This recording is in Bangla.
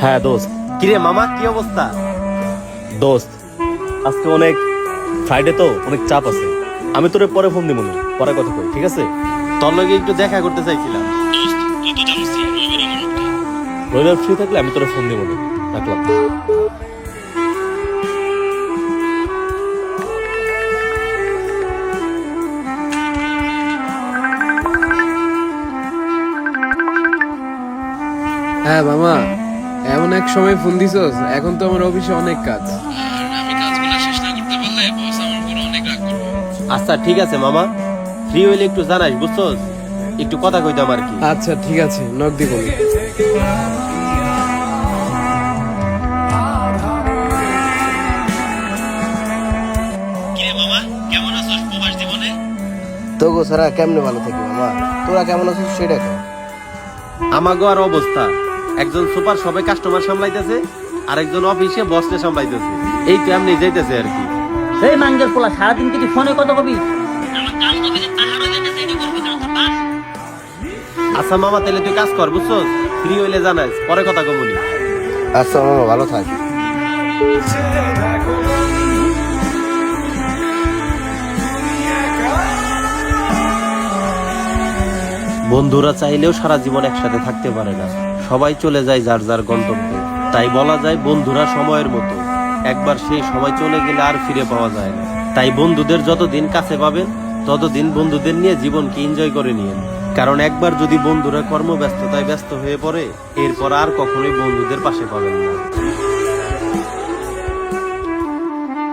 হ্যাঁ দোস্ত। কিরে মামা, কি অবস্থা? দোস্ত আজকে অনেক ফ্রাইডে তো অনেক চাপ আছে, আমি তোরে পরে ফোন দিব, পরে কথা কই, ঠিক আছে? তোর লগে একটু দেখা করতে চাইছিলাম। রবিবার ফ্রি থাকলে আমি তোরে ফোন দিব, রাখলাম। হ্যাঁ মামা, এমন এক সময় ফোন দিছস, এখন তো আমার অফিসে অনেক কাজ। আচ্ছা ঠিক আছে মামা, ফ্রি হইলে একটু জানাইস, বুঝছস? একটু কথা কইতাম আর কি। আচ্ছা ঠিক আছে, নক দিব। কিরে মামা, কেমন আছিস প্রবাস জীবনে? তোগো সারা কেমনে ভালো থাকি মামা, তোরা কেমন আছিস সেটা কর। আমাগো আর অবস্থা, একজন সুপার শপে কাস্টমার সামলাইতেছে, আর একজন অফিসে বসে সামলাইতেছে। এই তো এমনি যাইতেছে আর কি। এই মাঙ্গের পোলা সারাদিন কি তুই ফোনে কত কবি? আচ্ছা মামা, তাহলে তুই কাজ কর, বুঝছস? ফ্রি হইলে জানাইস, পরে কথা কমুনি। আচ্ছা মামা, ভালো থাক। বন্ধুরা চাইলেও সারা জীবন একসাথে থাকতে পারে না, সবাই চলে যায় যার যার গন্তব্যে। তাই বলা যায় বন্ধুরা সময়ের মতো, একবার সেই সময় চলে গেলে আর ফিরে পাওয়া যায় না। তাই বন্ধুদের যতদিন কাছে পাবেন, ততদিন বন্ধুদের নিয়ে জীবনকে এনজয় করে নিয়েন। কারণ একবার যদি বন্ধুরা কর্মব্যস্ততায় ব্যস্ত হয়ে পড়ে, এরপর আর কখনোই বন্ধুদের পাশে পাবেন না।